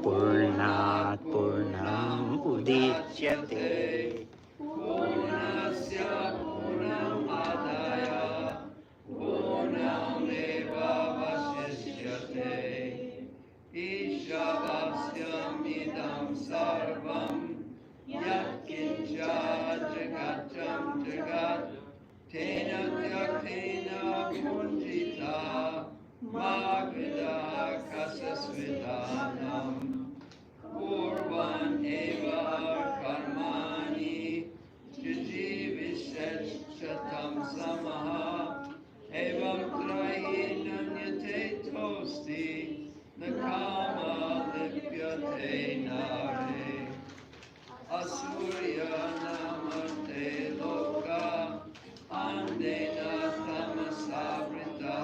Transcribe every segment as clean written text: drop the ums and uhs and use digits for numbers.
Purnat Purnam Udichyate Purnasya Purnamadaya Purnameva Vasishyate Ishavasya Midam Sarvam Yatkincha Jagatam Jagat Tena Tyakena Punjita Magvida Kasasvidanam Purvan Eva Karmani Jijivishatam Samaha Evam Trayinanyate Tosti Nakama Lipyate Nare Asurya Namate Loka Andena Tamasavrita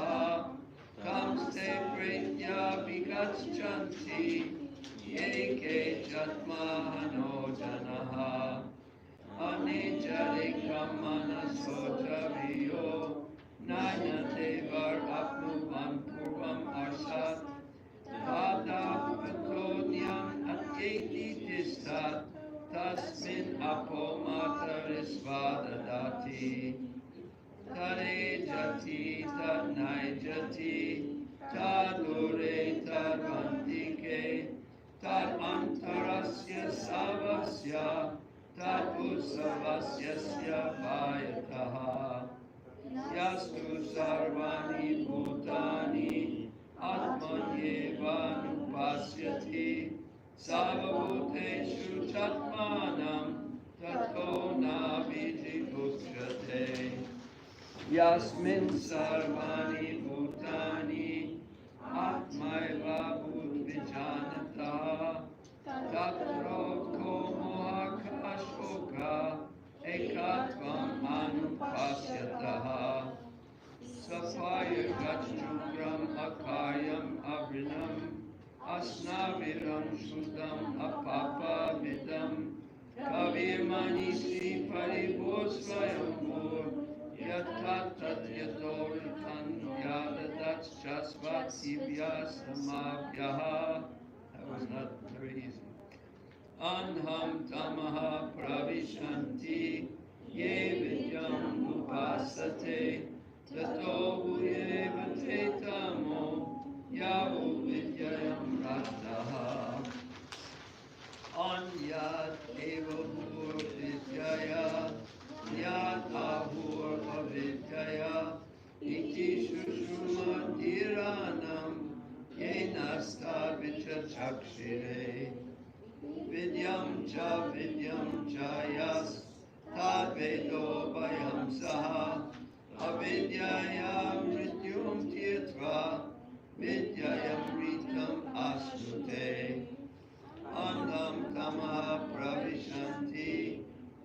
Kamste Pritya Vikachanti Yeke Jatmahano Janaha Anijarikam Manasojaviyo Nayatevar Apnuvan Purvam Arsat Tada Patonyam Atyeti Tistat Tasmin Apomatarisvadadati Tare Jati Tatnai Jati Tadure Tadvantike Tad Antarasya Savasya Tad Usavasyasya Vayataha Yastu Sarvani Bhutani Atmanyeva Nupasyati Savabhuteshu Tatmanam Tato Naviti Bhukshate Yasmin Sarvani Bhutani Atmaiva Bhutvijanata Tatro Komohakashoka Ekatvam Anupasyataha Sapaya Gachukram Akaryam Avrinam Asnaviram Shuddham Apapa Vidam Kavir Manisi Paribhosvayambur Yatatat Yatoritan Yadadat Shasvatsibhya Samabhyaha. That was not very easy. Anham Tamaha Pravishanti Ye Vidyam Upasate Tato Bhuyeva Tamo Yahu Vidyayam Radhaha Anyat Eva Bhur Vidyaya Yat Ahur Avidyaya Iti Shushuma Dhiranam Yenasta Vichachakshire Vidyam cha yas Tad Vedo Vayam Saha Avidyaya Mrityum Tirtva Vidyayam Ritam Asnute Andam Tama Pravishanti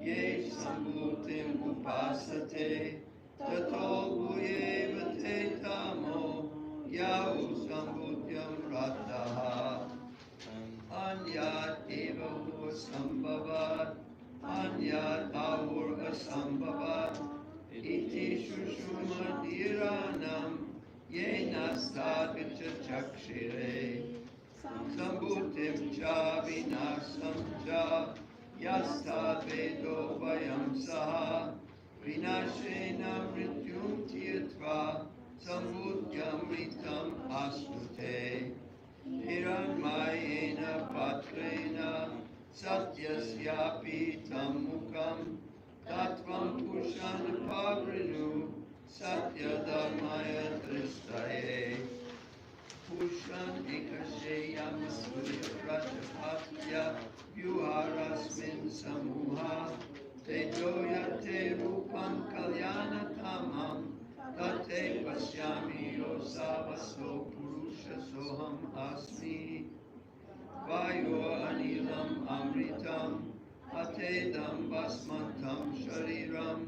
Ye Sambhutim Upasate Tato Bhuyeva Te Tamo Yahu Sambhutyam Radhaha Anyat Eva Hur Sambhavat Anyat Ahur Asambhavat Iti Shushuma Dhiranam Yenastad Vichachakshire Sambhutim cha vinasam cha Yastad Vedo Vayam Saha Vinashena Mrityum Tirtva Sambhutyam Ritam Asnute Hiranmayena Patrena Satyasyapi Tammukam Tattvam Pushan Pavrinu Satya Dharmaya Dristaye Pushan Ekashe Yamasuri Prajapatya Vyuharasmin Samuha Tejoyate Rupam Kalyana Tamam Tate Pasyami Yosavaso Purusha Soham Asmi Vayo Anilam Amritam Atedam Basmantam Shariram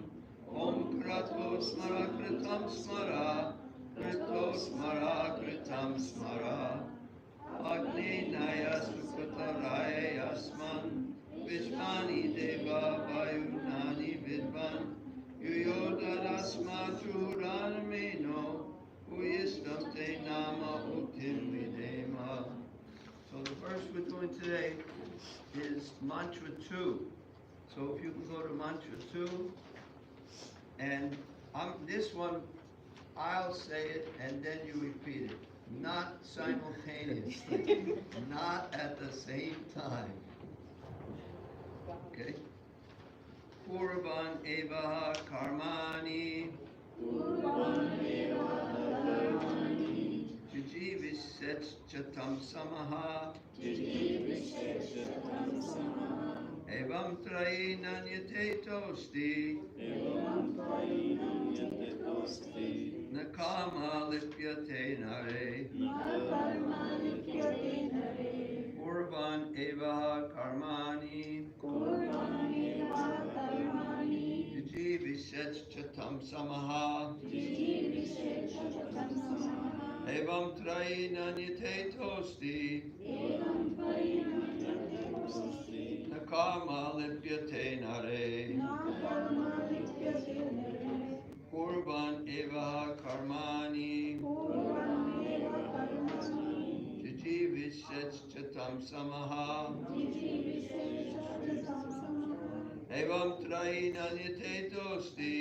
Om Krato Smara Kritam Smara Krito Smara Kritam Smara Agni Naya Sukataraya Yasman Vishmani Deva Vayunani Vidvan Yuyodarasma Churanameno Uyistam Te Nama Utim Videma So the verse we're doing today is mantra 2. So if you can go to mantra 2, and this one, I'll say it and then you repeat it. Not simultaneously, not at the same time. Okay? Purvan eva karmani. Jijiviset chatam samaha. Evam trai nanyate tosti. Nakama lipyate nare. Purvan eva karmani. Jijiviset chatam samaha. Evam trai nanyate tosti. Nakama lipyate nare. Purvan eva karmani. Jijiviset chatam samaha. Evam trai nanyate tosti.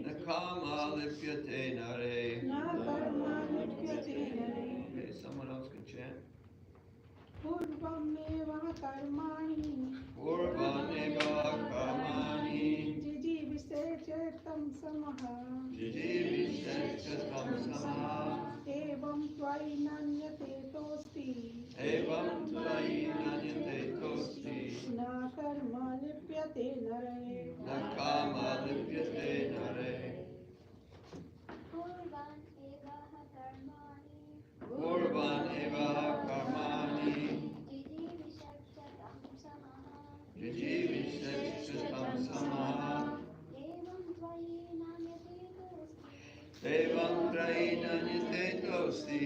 Nakama lipyate nare. Okay, someone else can chant. Purvameva karmani. Purvaneva karmani. Jijivisechatam samaha. Jijivisechatam samaha. Evam tvainanyate tosti. Evam tvainanyate tosti. Na karma lipyate nare. Nakama lipyate nare. Purvan eva karmani. Jijivisechatam samaha. Evam tvainanyate tosti.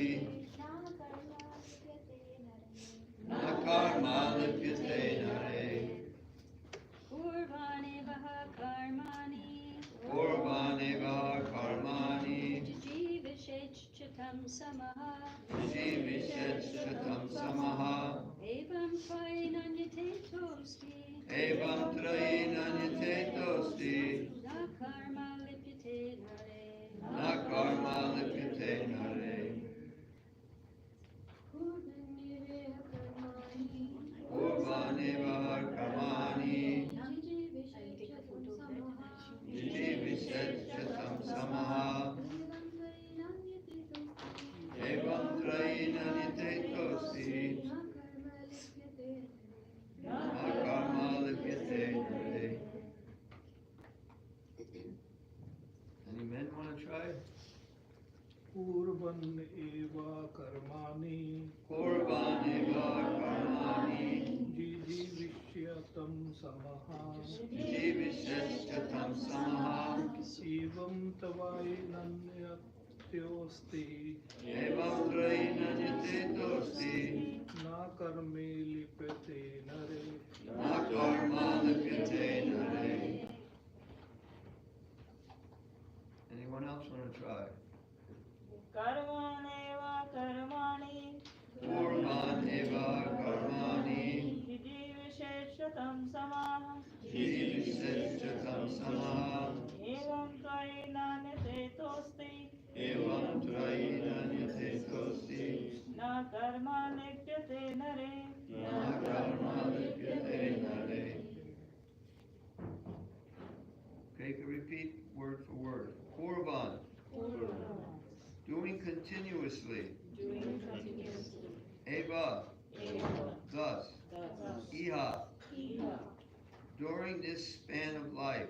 Nakarma lipyate nare. Purvaneva karmani. Purvaneva karmani. Jijivishechatam samaha. Jijivisechatam samaha. Evam tvainanyate tosti. Evam tvainanyate tosti. Nakarma lipyate nare. Nakarma lipyate nare. Purvaneva karmani. Jijivisechatam samaha. Evam tvainanyate tosti. Nakarma lipyate nare. Any men want to try? Purvan eva karmani. Purvaneva karmani. Jijivisyatam samaha. Jijivisechatam samaha. Evam tvainanyatyosti. Evam tvainanyate tosti. Na karme lipyate nare. Nakarma lipyate nare. Anyone else want to try? Karmaneva karmani. Purvaneva karmani. Jijivishechatam samaha. Jijivisechatam samaha. Evam tvainanyate tosti. Evam tvainanyate tosti. Na karma lipyate nare. Nakarma lipyate nare. Okay, you can repeat word for word. Purvan, doing continuously. Eva, thus. Iha, during this span of life.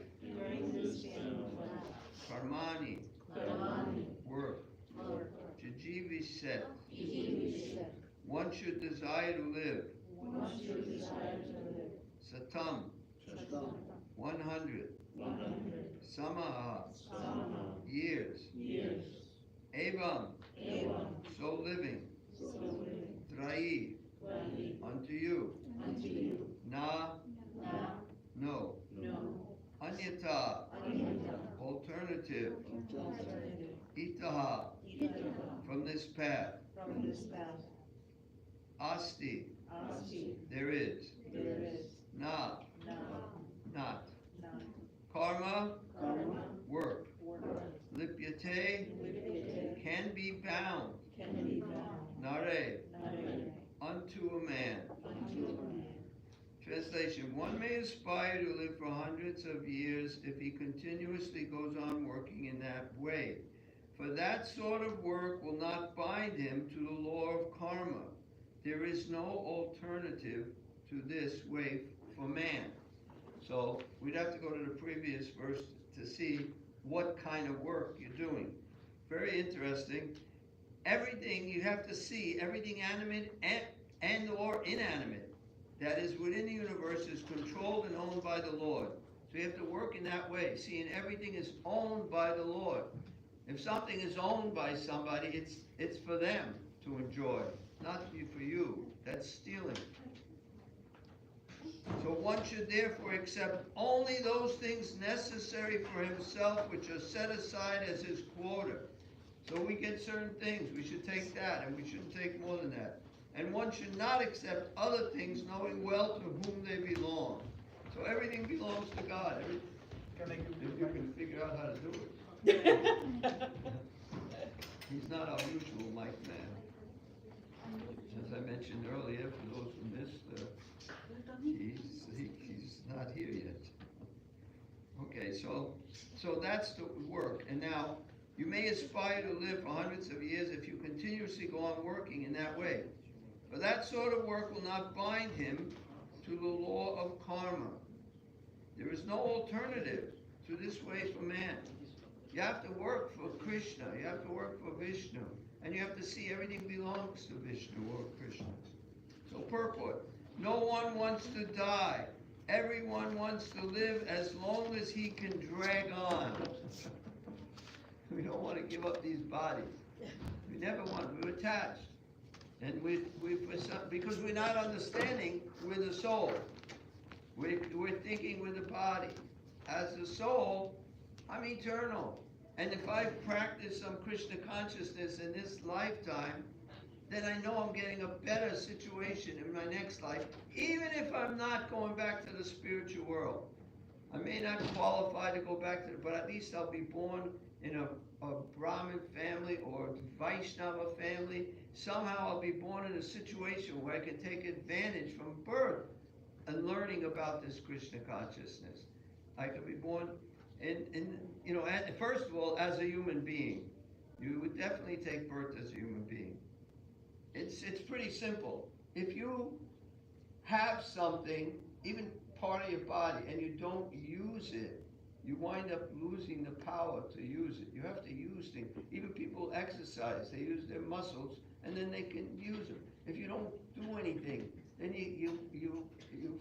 Karmani, work. Jijiviset, one should desire to live. Satam, 100. Samaha, years. Evam, so living. Trai, unto you. Na, no. Anyata, alternative. itaha, from this path. Asti, there is. Na, not. Karma, work. Lipyate, can be bound. Nare, unto a man. Translation: one may aspire to live for hundreds of years if he continuously goes on working in that way. For that sort of work will not bind him to the law of karma. There is no alternative to this way for man. So we'd have to go to the previous verse to see what kind of work you're doing. Very interesting. Everything you have to see, everything animate and or inanimate that is within the universe is controlled and owned by the Lord. So you have to work in that way, seeing everything is owned by the Lord. If something is owned by somebody, it's for them to enjoy, not for you. That's stealing. So one should therefore accept only those things necessary for himself which are set aside as his quota. So we get certain things, we should take that, and we shouldn't take more than that. And one should not accept other things, knowing well to whom they belong. So everything belongs to God. If you can figure out how to do it. He's not our usual mic man. As I mentioned earlier, for those who missed, he's not here yet. Okay, so that's the work. And now, you may aspire to live for hundreds of years if you continuously go on working in that way. For that sort of work will not bind him to the law of karma. There is no alternative to this way for man. You have to work for Krishna, you have to work for Vishnu, and you have to see everything belongs to Vishnu or Krishna. So purport, no one wants to die. Everyone wants to live as long as he can drag on. We don't want to give up these bodies. We never want, we're attached. And because we're not understanding, we're the soul. We're thinking we're the body. As the soul, I'm eternal. And if I practice some Krishna consciousness in this lifetime, then I know I'm getting a better situation in my next life, even if I'm not going back to the spiritual world. I may not qualify to go back to it, but at least I'll be born in a Brahmin family or Vaishnava family. Somehow I'll be born in a situation where I can take advantage from birth and learning about this Krishna consciousness. I could be born first of all, as a human being. You would definitely take birth as a human being. It's pretty simple. If you have something, even part of your body, and you don't use it, you wind up losing the power to use it. You have to use things. Even people exercise, they use their muscles, and then they can use them. If you don't do anything, then you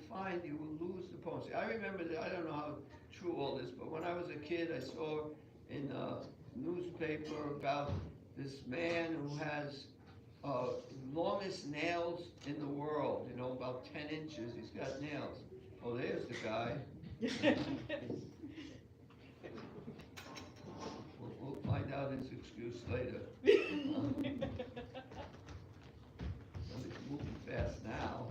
find you will lose the power. See, I remember that, I don't know how true all this, but when I was a kid, I saw in a newspaper about this man who has longest nails in the world, about 10 inches. He's got nails. Oh, there's the guy. We'll find out his excuse later. Somebody's moving fast now.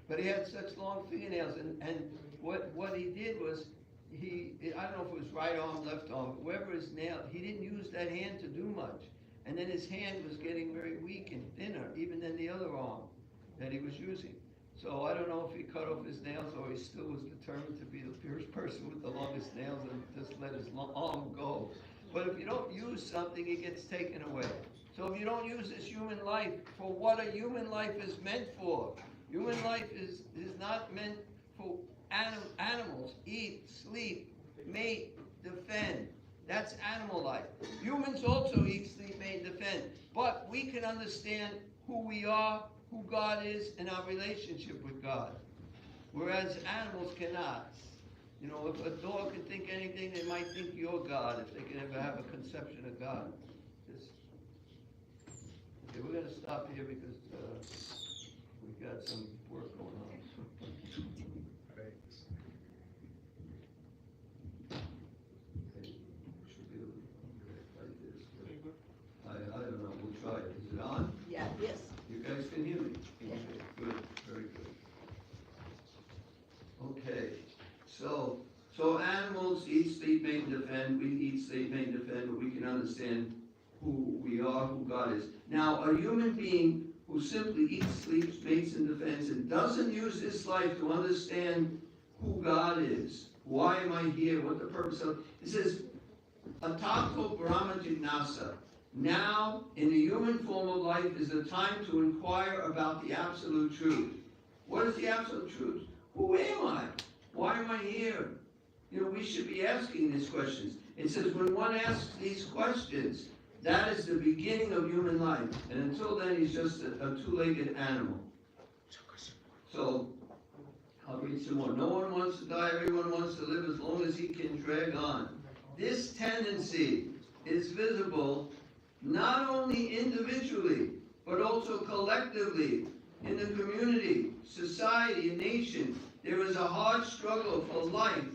But he had such long fingernails, and what he did was, I don't know if it was right arm, left arm, but wherever his nail, he didn't use that hand to do much. And then his hand was getting very weak and thinner, even than the other arm that he was using. So I don't know if he cut off his nails or he still was determined to be the first person with the longest nails and just let his arm go. But if you don't use something, it gets taken away. So if you don't use this human life for what a human life is meant for, human life is not meant for animals. Eat, sleep, mate, defend. That's animal life. Humans also eat, sleep, mate, defend. But we can understand who we are, who God is, and our relationship with God. Whereas animals cannot. If a dog can think anything, they might think you're God, if they can ever have a conception of God. Okay, we're going to stop here because we've got some work going on. and defend, we eat, sleep, mate, and defend, but we can understand who we are, who God is. Now, a human being who simply eats, sleeps, mates, and defends, and doesn't use his life to understand who God is, why am I here, what the purpose of, it says, Atato Brahma Jignasa. Now, in the human form of life, is the time to inquire about the absolute truth. What is the absolute truth? Who am I? Why am I here? You know, we should be asking these questions. It says when one asks these questions, that is the beginning of human life. And until then, he's just a two-legged animal. So, I'll read some more. No one wants to die, everyone wants to live as long as he can drag on. This tendency is visible not only individually, but also collectively in the community, society, and nation. There is a hard struggle for life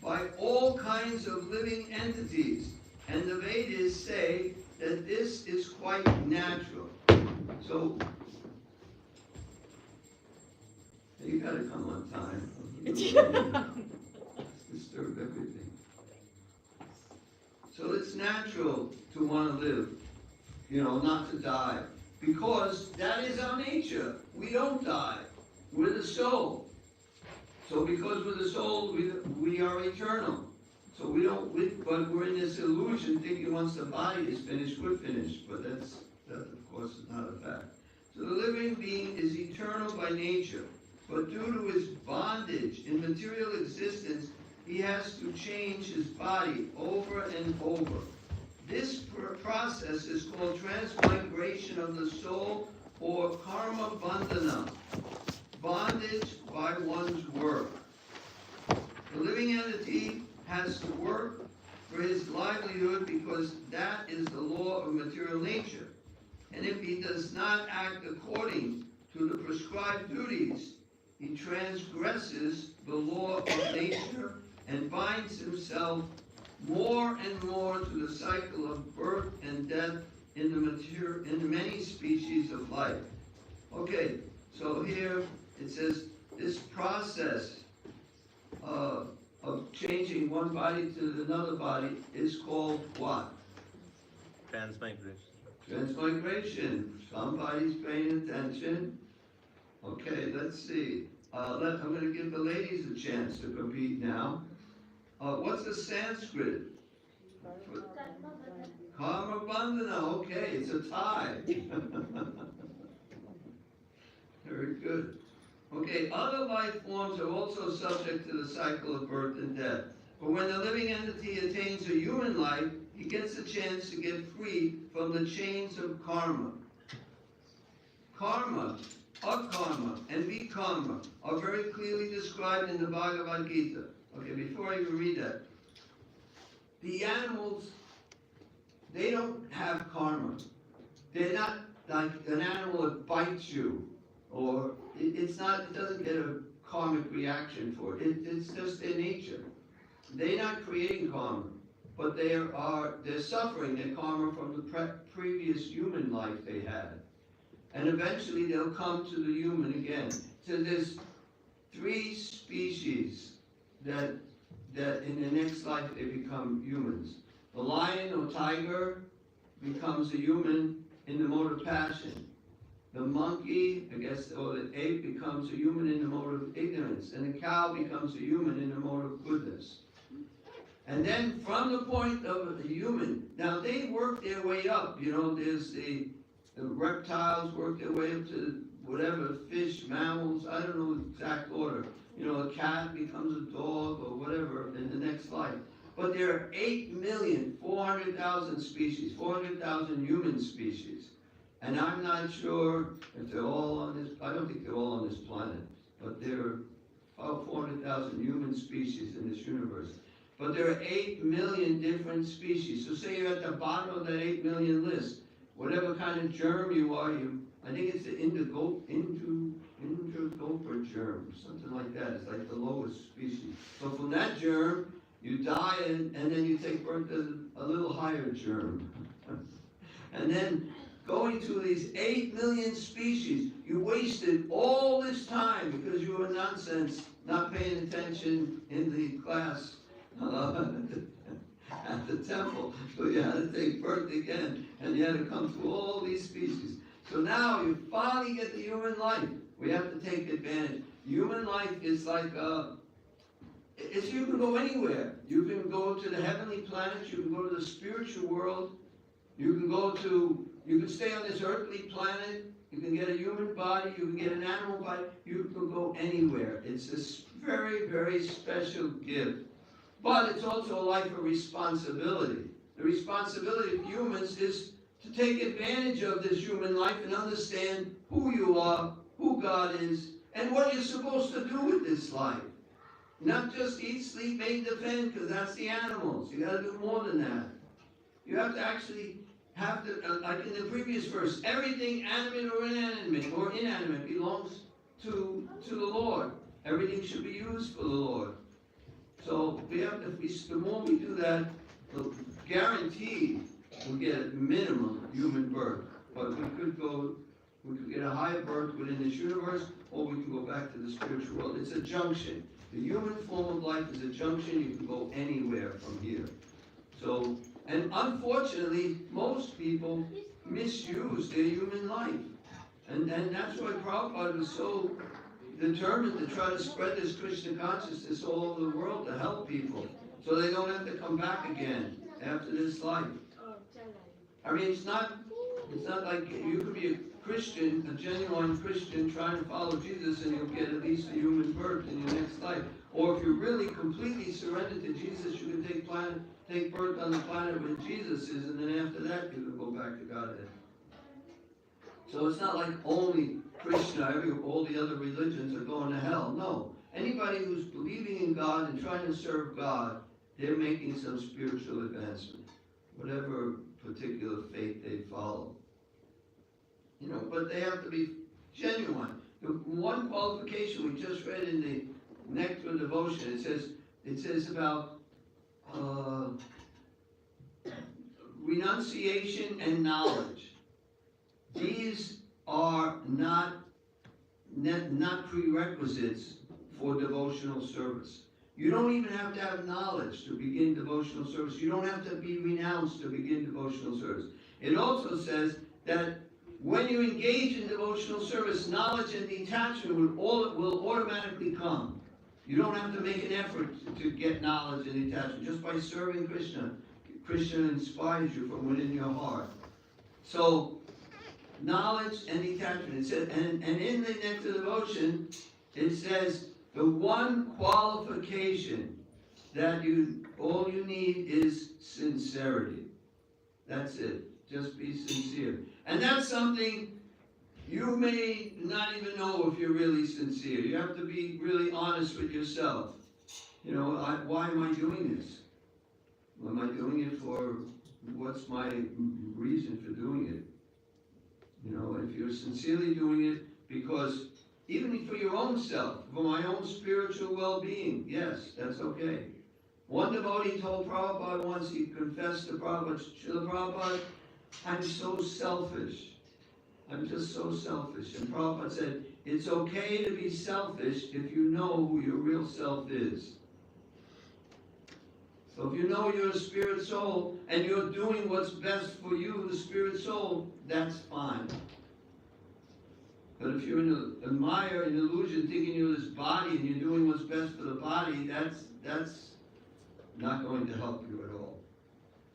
by all kinds of living entities, and the Vedas say that this is quite natural. So, you gotta come on time. Disturb everything. So it's natural to want to live, you know, not to die, because that is our nature. We don't die. We're the soul. So because we're the soul, we are eternal. So but we're in this illusion thinking once the body is finished, we're finished. But that of course is not a fact. So the living being is eternal by nature, but due to his bondage in material existence, he has to change his body over and over. This process is called transmigration of the soul, or karma bandhana, bondage by one's work. The living entity has to work for his livelihood because that is the law of material nature. And if he does not act according to the prescribed duties, he transgresses the law of nature and binds himself more and more to the cycle of birth and death in the many species of life. Okay, so here it says this process of changing one body to another body is called what? Transmigration. Transmigration. Somebody's paying attention. Okay, let's see. I'm going to give the ladies a chance to compete now. What's the Sanskrit? Karma bandhana. Okay, it's a tie. Very good. Okay, other life forms are also subject to the cycle of birth and death. But when the living entity attains a human life, he gets a chance to get free from the chains of karma. Karma, akarma, and vikarma are very clearly described in the Bhagavada-Gita. Okay, before I even read that, the animals, they don't have karma. They're not like an animal that bites you, or it doesn't get a karmic reaction for it. It's just their nature. They're not creating karma, but they're suffering their karma from the previous human life they had. And eventually they'll come to the human again. So there's 3 species that in the next life they become humans. The lion or tiger becomes a human in the mode of passion. The monkey, or the ape becomes a human in the mode of ignorance. And the cow becomes a human in the mode of goodness. And then from the point of the human, now they work their way up. You know, there's the reptiles work their way up to whatever, fish, mammals, I don't know the exact order. You know, a cat becomes a dog or whatever in the next life. But there are 8,400,000 species, 400,000 human species. And I'm not sure if they're all on this, I don't think they're all on this planet, but there are about 400,000 human species in this universe. But there are 8 million different species. So say you're at the bottom of that 8 million list. Whatever kind of germ you are, I think it's the indigo germ, something like that. It's like the lowest species. So from that germ, you die and then you take birth as a little higher germ. And then going to these 8 million species, you wasted all this time because you were nonsense, not paying attention in the class at the temple. So you had to take birth again, and you had to come through all these species. So now you finally get the human life. We have to take advantage. Human life is like, you can go anywhere. You can go to the heavenly planets, you can go to the spiritual world, you can stay on this earthly planet, you can get a human body, you can get an animal body, you can go anywhere. It's a very, very special gift. But it's also a life of responsibility. The responsibility of humans is to take advantage of this human life and understand who you are, who God is, and what you're supposed to do with this life. Not just eat, sleep, make, defend, because that's the animals. You got to do more than that. You have to actually like in the previous verse, everything animate or inanimate belongs to the Lord. Everything should be used for the Lord. So the more we do that, guaranteed we'll get a minimum human birth. But we could get a higher birth within this universe, or we can go back to the spiritual world. It's a junction. The human form of life is a junction. You can go anywhere from here. So, and unfortunately, most people misuse their human life. And that's why Prabhupada was so determined to try to spread this Krishna consciousness all over the world to help people, so they don't have to come back again after this life. I mean, it's not like you could be a Christian, a genuine Christian, trying to follow Jesus, and you'll get at least a human birth in your next life. Or if you're really completely surrendered to Jesus, you can take birth on the planet where Jesus is, and then after that you can go back to Godhead. So it's not like only Krishna, all the other religions are going to hell. No. Anybody who's believing in God and trying to serve God, they're making some spiritual advancement, whatever particular faith they follow. But they have to be genuine. The one qualification we just read in the Nectar of Devotion, it says about renunciation and knowledge. These are not prerequisites for devotional service. You don't even have to have knowledge to begin devotional service. You don't have to be renounced to begin devotional service. It also says that when you engage in devotional service, knowledge and detachment will automatically come. You don't have to make an effort to get knowledge and detachment. Just by serving Krishna, Krishna inspires you from within your heart. So, knowledge and detachment. It says, and in the Nectar Devotion, it says the one qualification that all you need is sincerity. That's it. Just be sincere. And that's something you may not even know if you're really sincere. You have to be really honest with yourself. Why am I doing this? Am I doing it for, what's my reason for doing it? If you're sincerely doing it because, even for your own self, for my own spiritual well-being, yes, that's okay. One devotee told Prabhupada once, he confessed to Prabhupada, Srila Prabhupada, I'm so selfish. I'm just so selfish. And Prabhupada said, it's okay to be selfish if you know who your real self is. So if you know you're a spirit soul and you're doing what's best for you, the spirit soul, that's fine. But if you're in an illusion, thinking you're this body and you're doing what's best for the body, that's not going to help you at all.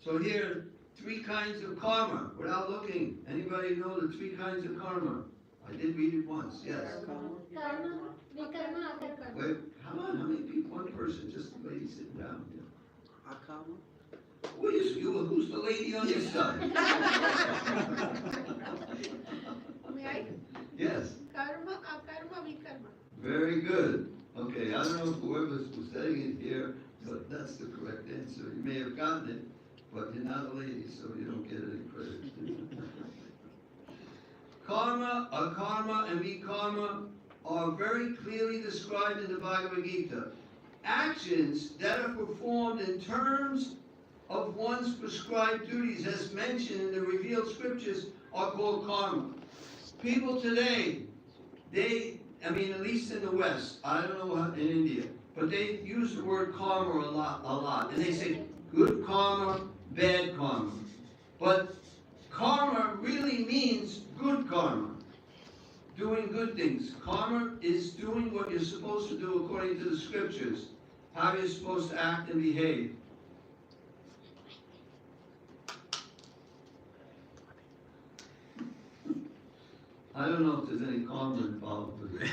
So here, 3 kinds of karma, without looking. Anybody know the 3 kinds of karma? I did read it once, yes. Karma, vikarma, akarma. Wait, come on, how many people? One person, just a lady sitting down here. Akarma? Who's the lady on your side? May I? Yes. Karma, akarma, vikarma. Very good. Okay, I don't know if whoever's saying it here, but that's the correct answer. You may have gotten it, but you're not a lady, so you don't get any credit. Karma, akarma, and vikarma are very clearly described in the Bhagavada-Gita. Actions that are performed in terms of one's prescribed duties, as mentioned in the revealed scriptures, are called karma. People today, at least in the West, I don't know how in India, but they use the word karma a lot, and they say good karma, bad karma. But karma really means good karma, doing good things. Karma is doing what you're supposed to do according to the scriptures, how you're supposed to act and behave. I don't know if there's any karma involved with it.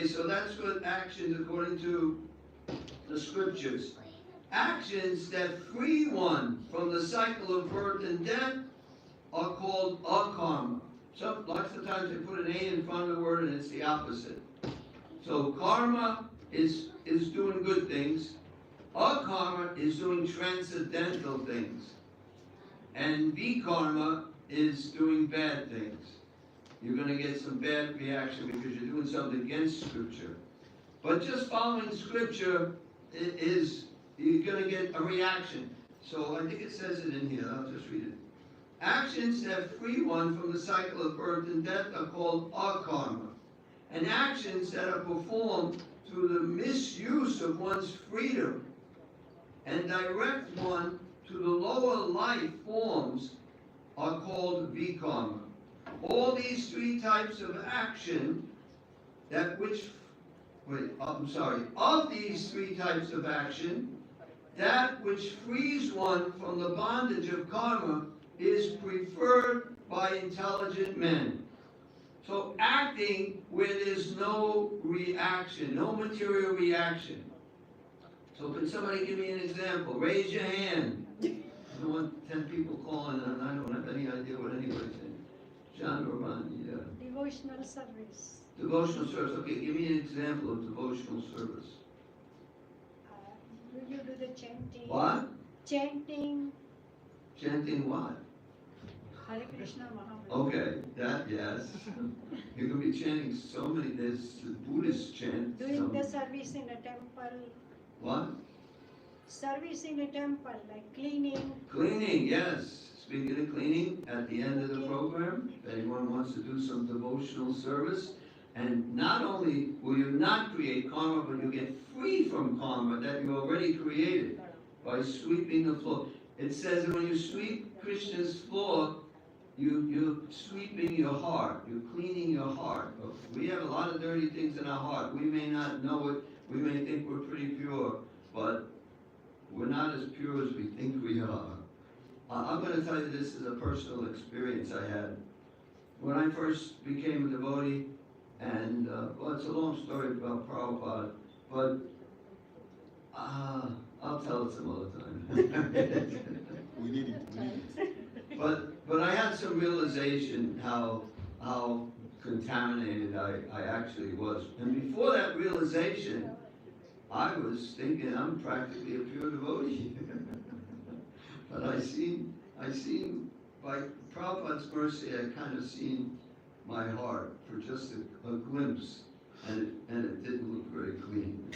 So that's what actions according to the scriptures. Actions that free one from the cycle of birth and death are called akarma. Lots of times they put an A in front of the word and it's the opposite. So karma is doing good things. Akarma is doing transcendental things. And vikarma is doing bad things. You're going to get some bad reaction because you're doing something against scripture. But just following scripture is you're going to get a reaction. So I think it says it in here. I'll just read it. Actions that free one from the cycle of birth and death are called akarma. And actions that are performed through the misuse of one's freedom and direct one to the lower life forms are called vikarma. All these three types of action, of these three types of action, that which frees one from the bondage of karma is preferred by intelligent men. So acting where there's no reaction, no material reaction. So can somebody give me an example? Raise your hand. I don't want 10 people calling and I don't have any idea what anybody's saying. John or Ron, yeah. Devotional service. Devotional service. Okay, give me an example of devotional service. Do you do the chanting? What? Chanting. Chanting what? Hare Krishna Maha. Okay, that, yes. You can be chanting so many, there's Buddhist chant. Doing the service in a temple. What? Service in a temple, like cleaning. Cleaning, yes. Speaking of cleaning, at the end of the program, if anyone wants to do some devotional service, and not only will you not create karma, but you get free from karma that you already created by sweeping the floor. It says that when you sweep Krishna's floor, you're sweeping your heart, you're cleaning your heart. We have a lot of dirty things in our heart. We may not know it, we may think we're pretty pure, but we're not as pure as we think we are. I'm going to tell you this is a personal experience I had. When I first became a devotee, and well, it's a long story about Prabhupada, but I'll tell it some other time. We need it. But I had some realization how contaminated I actually was. And before that realization, I was thinking I'm practically a pure devotee. But I seen by Prabhupada's mercy, I kind of seen my heart for just a glimpse, and it didn't look very clean.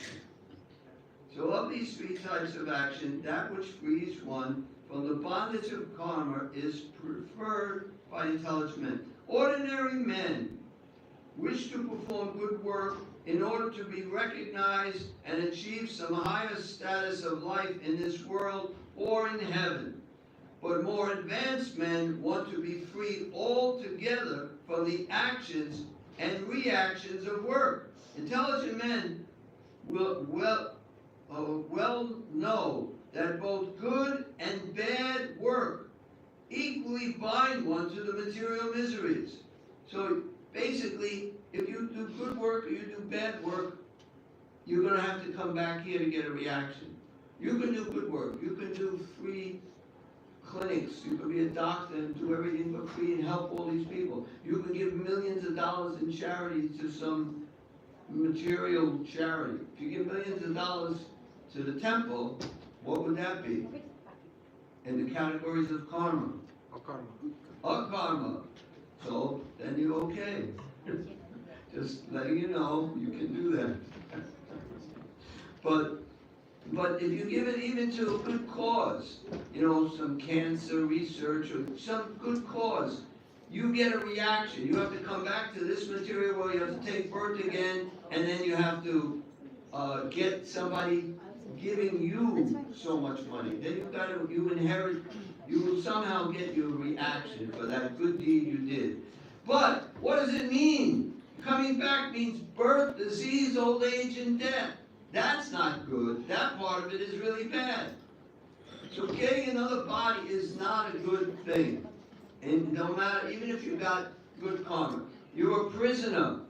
So of these three types of action, that which frees one from the bondage of karma is preferred by intelligent men. Ordinary men wish to perform good work in order to be recognized and achieve some higher status of life in this world or in heaven. But more advanced men want to be free altogether from the actions and reactions of work. Intelligent men will well know that both good and bad work equally bind one to the material miseries. So basically, if you do good work or you do bad work, you're going to have to come back here to get a reaction. You can do good work. You can do free clinics. You can be a doctor and do everything for free and help all these people. You can give millions of dollars in charity to some material charity. If you give millions of dollars to the temple, what would that be? In the categories of karma. Akarma. So then you're okay. Just letting you know you can do that. But if you give it even to a good cause, you know, some cancer research or some good cause, you get a reaction. You have to come back to this material world, you have to take birth again, and then you have to get somebody giving you so much money. Then you inherit, you will somehow get your reaction for that good deed you did. But what does it mean? Coming back means birth, disease, old age, and death. That's not good. That part of it is really bad. So getting another body is not a good thing. And no matter, even if you got good karma, you're a prisoner.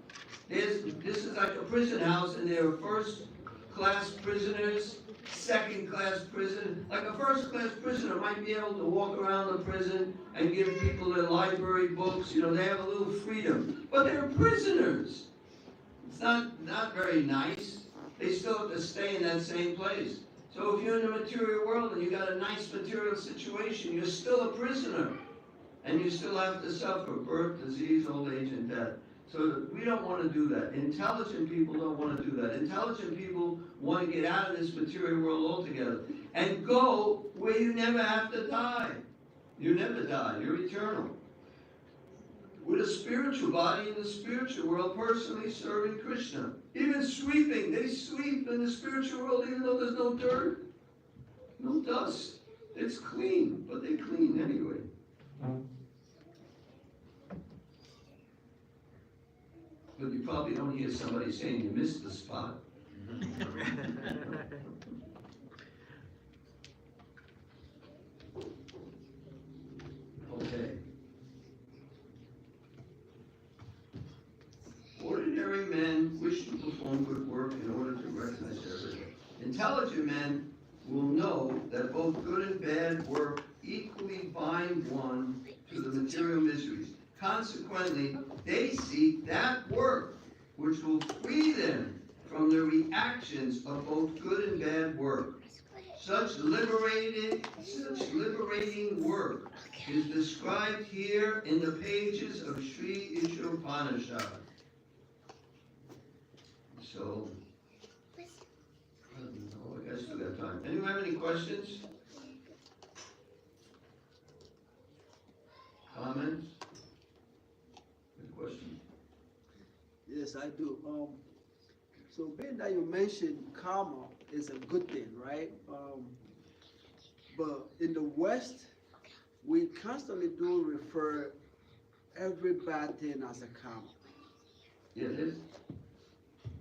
This is like a prison house, and there are first-class prisoners, second-class prisoners. Like a first-class prisoner might be able to walk around the prison and give people their library books. You know, they have a little freedom. But they're prisoners. It's not very nice. They still have to stay in that same place. So if you're in the material world and you got a nice material situation, you're still a prisoner. And you still have to suffer birth, disease, old age, and death. So we don't want to do that. Intelligent people don't want to do that. Intelligent people want to get out of this material world altogether and go where you never have to die. You never die. You're eternal. With a spiritual body in the spiritual world, personally serving Krishna. Even sweeping. They sweep in the spiritual world even though there's no dirt, no dust. It's clean, but they clean anyway. But you probably don't hear somebody saying you missed the spot. Okay. Ordinary men wish to perform good work in order to recognize everything. Intelligent men will know that both good and bad work equally bind one to the material miseries. Consequently, they seek that work which will free them from the reactions of both good and bad work. Such liberating work is described here in the pages of Sri Isopanisad. So, I don't know, I guess we got time. Anyone have any questions? Comments? Good question. Yes, I do. So being that you mentioned karma is a good thing, right? But in the West, we constantly do refer every bad thing as a karma. Yeah,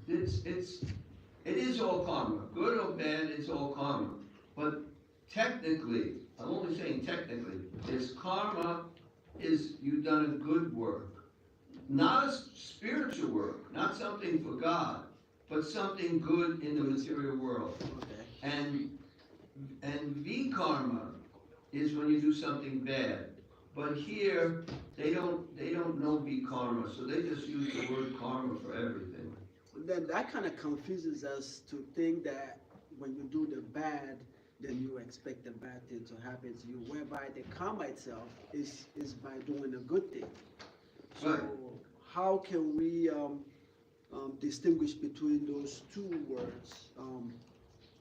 it is all karma. Good or bad, it's all karma. But technically, I'm only saying technically, it's karma is you've done a good work. Not a spiritual work, not something for God, but something good in the material world. Okay. And vikarma is when you do something bad. But here they don't know vikarma, so they just use the word karma for everything. Then that kind of confuses us to think that when you do the bad, then you expect the bad thing to happen to you, whereby the karma itself is by doing a good thing. So Right. how can we distinguish between those two words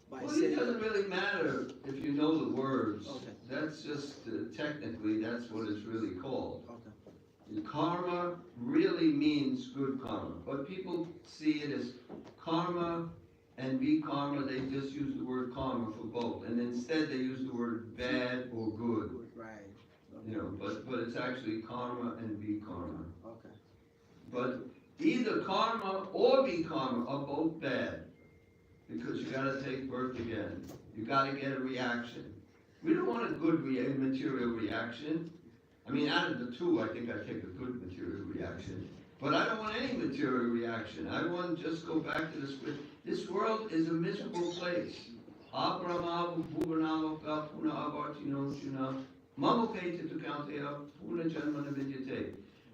by Well, saying? it doesn't really matter if you know the words. Okay. That's just, technically, that's what it's really called. Okay. Karma really means good karma, but people see it as karma and vikarma. They just use the word karma for both, and instead they use the word bad or good. Good, right. Okay. You know, but it's actually karma and vikarma. Okay. But either karma or vikarma are both bad, because you gotta take birth again. You gotta get a reaction. We don't want a good material reaction. I mean, out of the two, I think I take a good material reaction. But I don't want any material reaction. I want to just go back to the spirit. This world is a miserable place.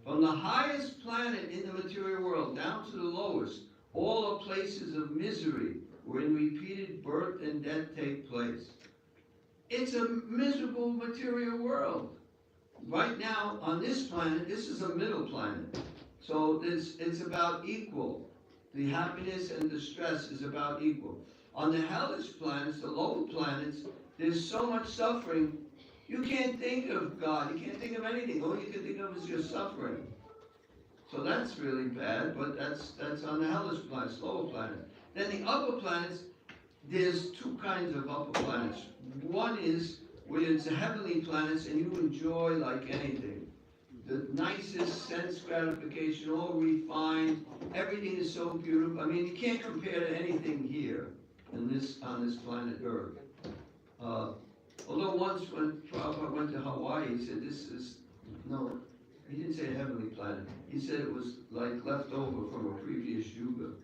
From the highest planet in the material world down to the lowest, all are places of misery wherein repeated birth and death take place. It's a miserable material world. Right now, on this planet, this is a middle planet. So it's about equal. The happiness and the stress is about equal. On the hellish planets, the lower planets, there's so much suffering, You can't think of God, you can't think of anything, all you can think of is your suffering. So that's really bad, but that's on the hellish planet, lower planet. Then the upper planets, there's two kinds of upper planets. One is where it's the heavenly planets and you enjoy like anything. The nicest sense gratification, all refined, everything is so beautiful. I mean, you can't compare to anything here on this planet Earth. Although once when Prabhupada went to Hawaii, he said this is, no, he didn't say a heavenly planet. He said it was like left over from a previous yuga.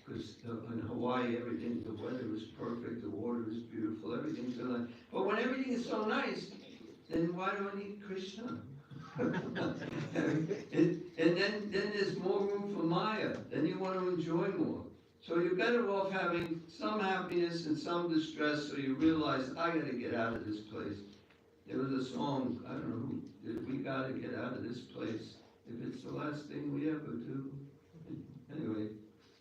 Because in Hawaii, everything, the weather is perfect, the water is beautiful, everything's so nice. But when everything is so nice, then why do I need Krishna? and then there's more room for Maya. Then you want to enjoy more. So you're better off having some happiness and some distress, so you realize, I got to get out of this place. There was a song, I don't know who did, we got to get out of this place. If it's the last thing we ever do. Anyway,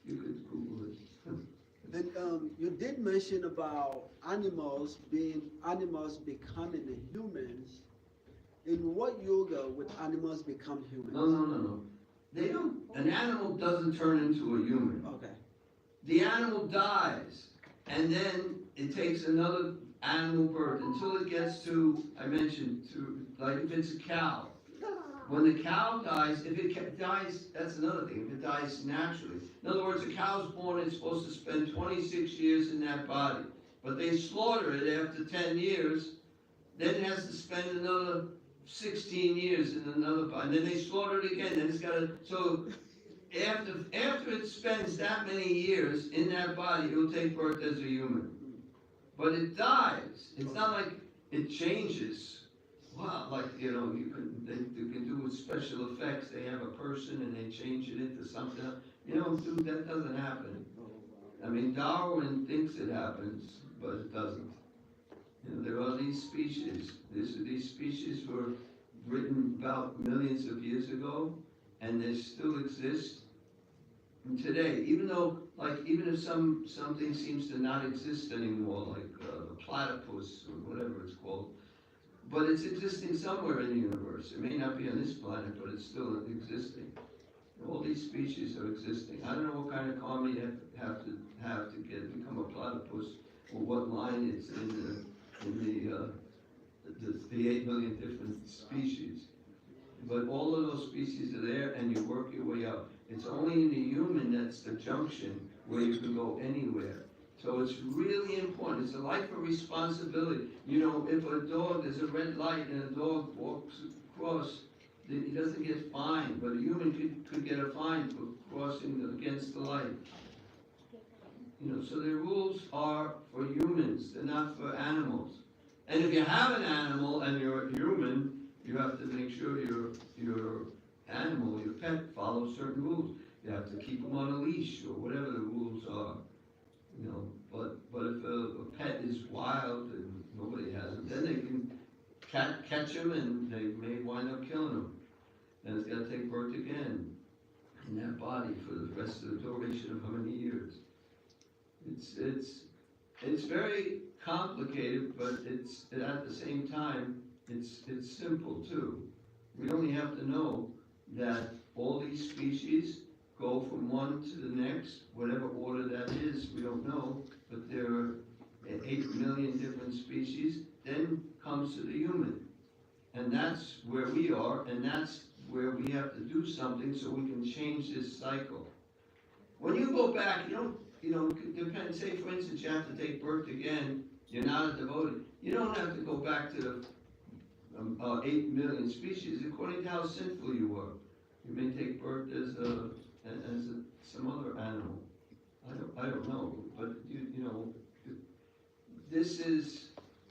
you could Google it. And you did mention about animals becoming the humans. In what yoga would animals become humans? No. They don't. An animal doesn't turn into a human. Okay. The animal dies, and then it takes another animal birth until it gets to, I mentioned, to, like if it's a cow. When the cow dies, if it dies, that's another thing, if it dies naturally. In other words, a cow's born, it's supposed to spend 26 years in that body. But they slaughter it after 10 years, then it has to spend another 16 years in another body. And then they slaughter it again, then it's got to, so after it spends that many years in that body, it will take birth as a human. But it dies. It's not like it changes. Wow, like, you know, they can do with special effects. They have a person and they change it into something else. You know, dude, that doesn't happen. I mean, Darwin thinks it happens, but it doesn't. You know, there are these species. These species were written about millions of years ago, and they still exist today. Even though, like, even if something seems to not exist anymore, like the platypus or whatever it's called, but it's existing somewhere in the universe. It may not be on this planet, but it's still existing. All these species are existing. I don't know what kind of karma you have to become a platypus, or what line it's in the 8 million different species. But all of those species are there, and you work your way up. It's only in the human that's the junction where you can go anywhere. So it's really important. It's a life of responsibility. You know, if a dog, there's a red light and a dog walks across, he doesn't get fined, but a human could get a fine for crossing against the light. You know, so the rules are for humans, they're not for animals. And if you have an animal and you're a human, you have to make sure your animal, your pet, follows certain rules. You have to keep them on a leash or whatever the rules are. You know, but if a pet is wild and nobody has them, then they can catch them and they may wind up killing them. And it's got to take birth again in that body for the rest of the duration of how many years. It's very complicated, but it's at the same time it's simple too. We only have to know that all these species go from one to the next, whatever order that is, we don't know, but there are 8 million different species, then comes to the human. And that's where we are, and that's where we have to do something so we can change this cycle. When you go back, depends, say for instance, you have to take birth again, you're not a devotee. You don't have to go back to 8 million species according to how sinful you were. You may take birth as some other animal. I don't know, but you know, this is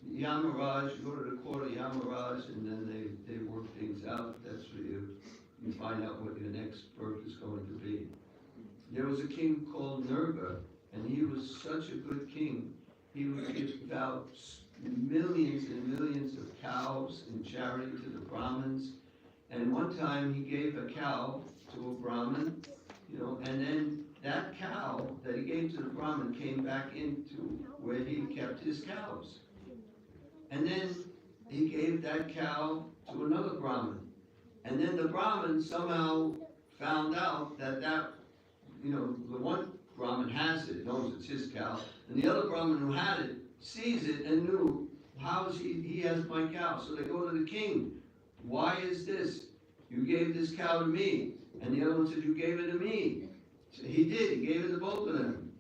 Yamaraj. You go to the court of Yamaraj, and then they work things out. That's where you find out what your next birth is going to be. There was a king called Nirga, and he was such a good king. He would give out millions and millions of cows in charity to the Brahmins. And one time he gave a cow to a Brahmin, and then that cow that he gave to the Brahmin came back into where he kept his cows. And then he gave that cow to another Brahmin. And then the Brahmin somehow found out that the one Brahmin has it, knows it's his cow, and the other Brahmin who had it sees it and knew, how is he has my cow. So they go to the king. Why is this? You gave this cow to me. And the other one said, you gave it to me. So he did, he gave it to both of them.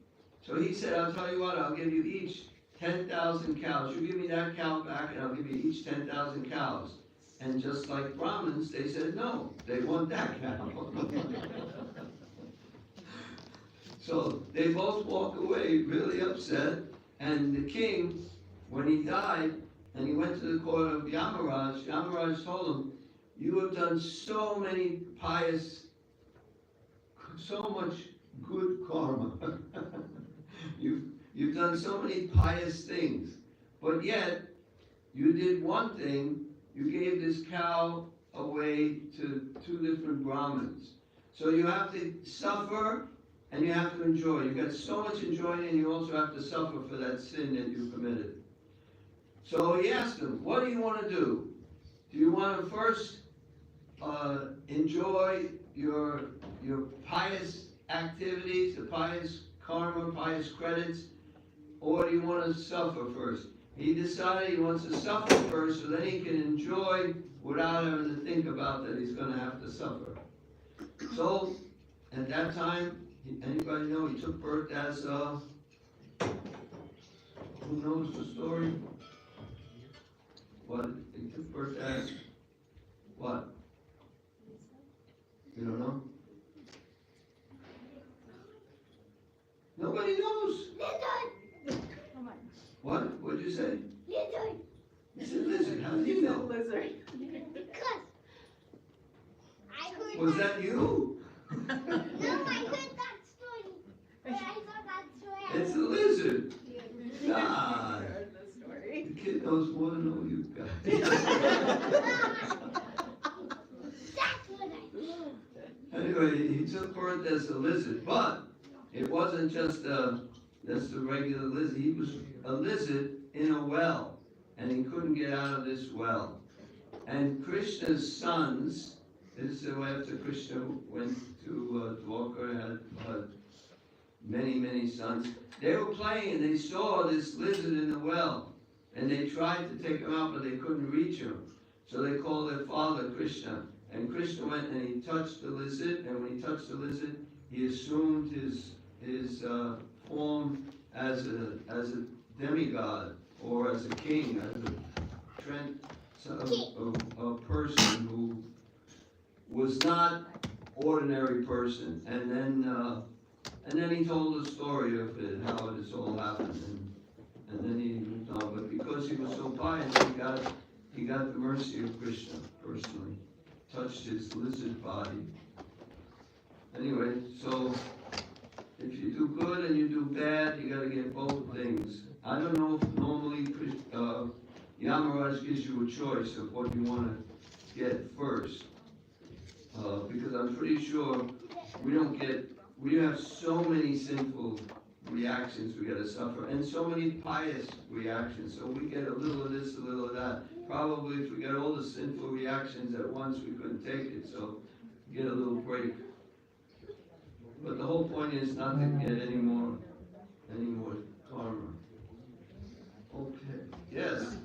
So he said, I'll tell you what, I'll give you each 10,000 cows. You give me that cow back and I'll give you each 10,000 cows. And just like Brahmins, they said no, they want that cow. So they both walk away really upset, and the king, when he died, and he went to the court of Yamaraj, Yamaraj told him, you have done so many pious, so much good karma. You've done so many pious things, but yet you did one thing, you gave this cow away to 2 different Brahmins. So you have to suffer and you have to enjoy. You got so much enjoying, and you also have to suffer for that sin that you committed. So he asked him, what do you want to do? Do you want to first enjoy your pious activities, the pious karma, pious credits, or do you want to suffer first? He decided he wants to suffer first so then he can enjoy without having to think about that he's going to have to suffer. So, at that time, anybody know he took birth as who knows the story? What? He took birth as what? You don't know? Nobody knows. What? What'd you say? Lizard. It's a lizard. How did you know? Lizard. Because I heard Was that you? No, I heard that story. But I thought that story. It's a lizard. God. The kid knows more than all you guys. That's what I heard. Anyway, he took birth as a lizard, but it wasn't just a regular lizard. He was a lizard in a well, and he couldn't get out of this well. And Krishna's sons, this is after Krishna went to Dwarka, had many sons. They were playing, and they saw this lizard in the well, and they tried to take him out, but they couldn't reach him. So they called their father Krishna, and Krishna went and he touched the lizard, and when he touched the lizard, he assumed his form as a demigod, or as a king, as a person who was not ordinary person. And then he told the story of it, how this all happened, and then he moved on. But because he was so pious, he got the mercy of Krishna personally, touched his lizard body. Anyway, so if you do good and you do bad, you got to get both things. I don't know if normally Yamaraj gives you a choice of what you want to get first, because I'm pretty sure we have so many sinful reactions we got to suffer, and so many pious reactions. So we get a little of this, a little of that. Probably if we get all the sinful reactions at once, we couldn't take it. So get a little break. But the whole point is not to get any more karma. Okay. Yes.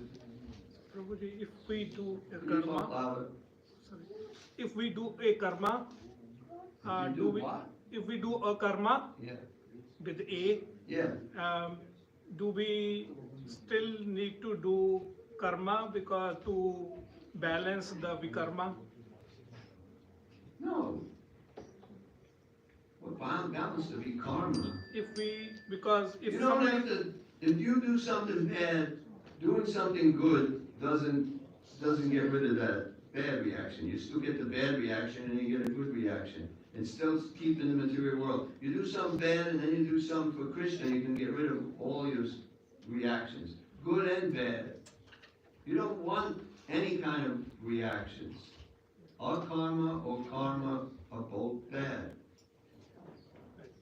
Prabhuji, if we do a Can you talk karma, louder? if we do a karma, If you do what? if we do a karma Yeah. with A, Yeah. do we still need to do karma because to balance the vikarma? No. What happens to be karma? Because if You don't somebody, have to. If you do something bad, doing something good doesn't get rid of that bad reaction. You still get the bad reaction and you get a good reaction. It's still keeping the material world. You do something bad and then you do something for Krishna, you can get rid of all your reactions, good and bad. You don't want any kind of reactions. Akarma or karma are both bad.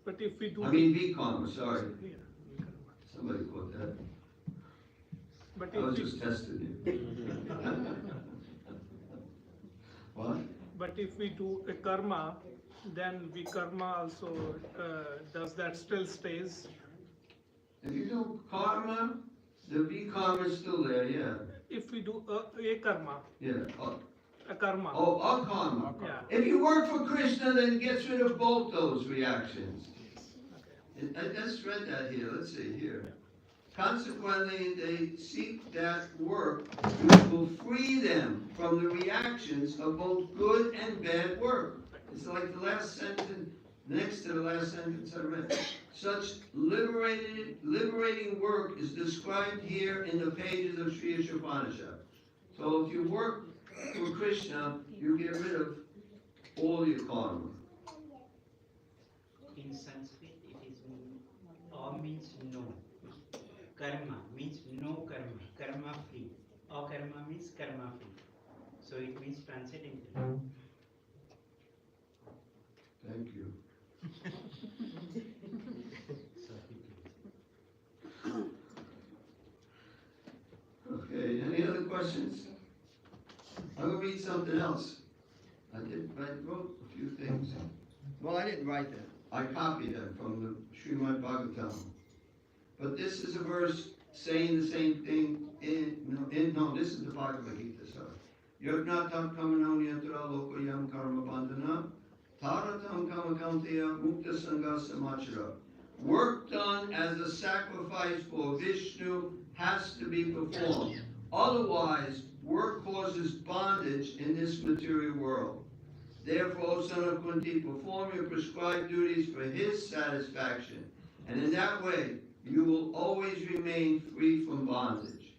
but if we do, I mean, vikarma, sorry. Yeah, vikarma. Somebody quote that. But I was if just testing you. What? but if we do a karma, then vikarma also, does that still stays? If you do karma, the vikarma is still there, yeah. If we do a karma, Yeah. a karma, Oh, akarma. yeah. If you work for Krishna, then it gets rid of both those reactions. I just read that here. Let's see here. Consequently, they seek that work which will free them from the reactions of both good and bad work. It's like the last sentence, next to the last sentence I read. Such liberating work is described here in the pages of Sri Isopanisad. So if you work for Krishna, you get rid of all your karma. In Sanskrit, it is means no. Karma means no karma, karma free. Akarma means karma free. So it means transcendental. Thank you. Okay, any other questions? I'm gonna read something else. I wrote a few things. Well, I didn't write that. I copied that from the Srimad Bhagavatam. But this is a verse saying the same thing no, this is the Bhagavada-Gita, sorry. Yagnatam kamanonyatra lokoyam karma bandhana taratam kamakanteya mukta sangha samachara. Work done as a sacrifice for Vishnu has to be performed. Otherwise, work causes bondage in this material world. Therefore, O son of Kunti, perform your prescribed duties for his satisfaction. And in that way, you will always remain free from bondage.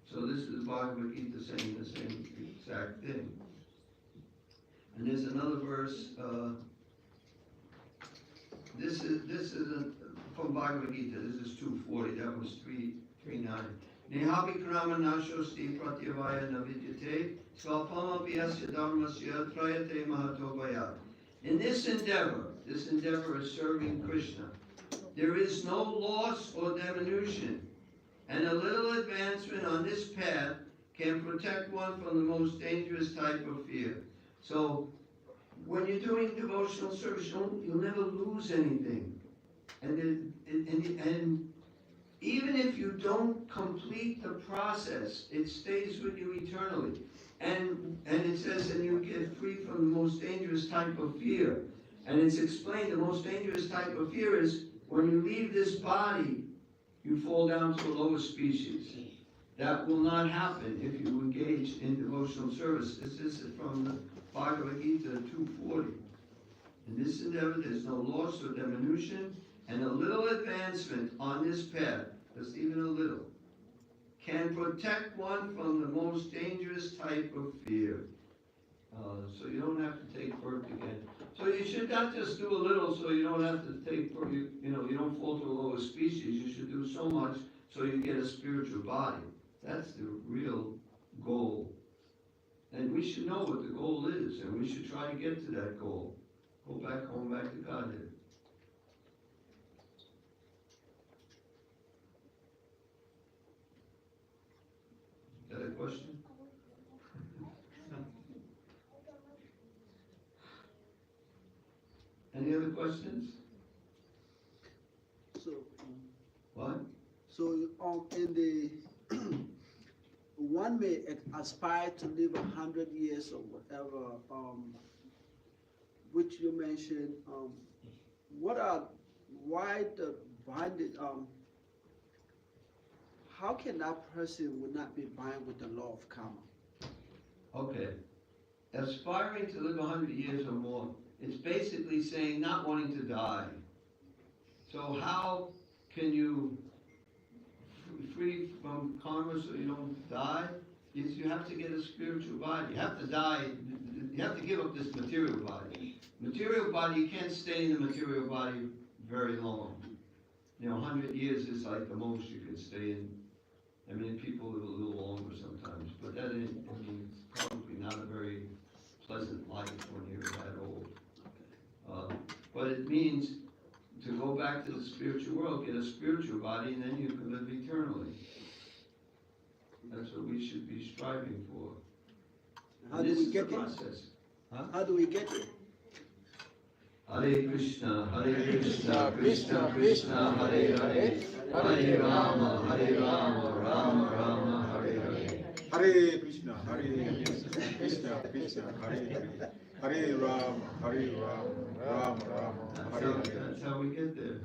So this is Bhagavad-Gita saying the same exact thing. And there's another verse, this is from Bhagavad-Gita, this is 240, that was 339. Nehavikrama nashosti pratyavaya navidyate svapama piyasya dharmasya trayate mahatobhaya. In this endeavor is serving Krishna. There is no loss or diminution, and a little advancement on this path can protect one from the most dangerous type of fear. So, when you're doing devotional service, you'll never lose anything. And even if you don't complete the process, it stays with you eternally. And it says that you get free from the most dangerous type of fear. And it's explained the most dangerous type of fear is when you leave this body, you fall down to a lower species. That will not happen if you engage in devotional service. This is from the Bhagavad-Gita 240. In this endeavor, there's no loss or diminution, and a little advancement on this path, just even a little, can protect one from the most dangerous type of fear. So you don't have to take birth again. So you should not just do a little so you don't have to take birth, you don't fall to a lower species. You should do so much so you get a spiritual body. That's the real goal. And we should know what the goal is, and we should try to get to that goal. Go back home, back to Godhead. Is that a question? Any other questions? So, What? so in the one may aspire to live 100 years or whatever, which you mentioned. Why the bonded? How can that person would not be bound with the law of karma? Okay. Aspiring to live 100 years or more, it's basically saying not wanting to die. So how can you free from karma so you don't die? Is you have to get a spiritual body. You have to die. You have to give up this material body. Material body, you can't stay in the material body very long. 100 years is like the most you can stay in. I mean, people live a little longer sometimes, but that is, probably not a very pleasant life when you're that old. But it means to go back to the spiritual world, get a spiritual body, and then you can live eternally. That's what we should be striving for. How And do this we is get the there? process. How do we get there? Hare Krishna, Krishna, Krishna, Hare Hare, Hare Rama, Rama Rama, Hare Hare. Hare Krishna, Krishna, Hare Hare, Hare Rama, Rama Rama, Hare Hare. That's how we get there.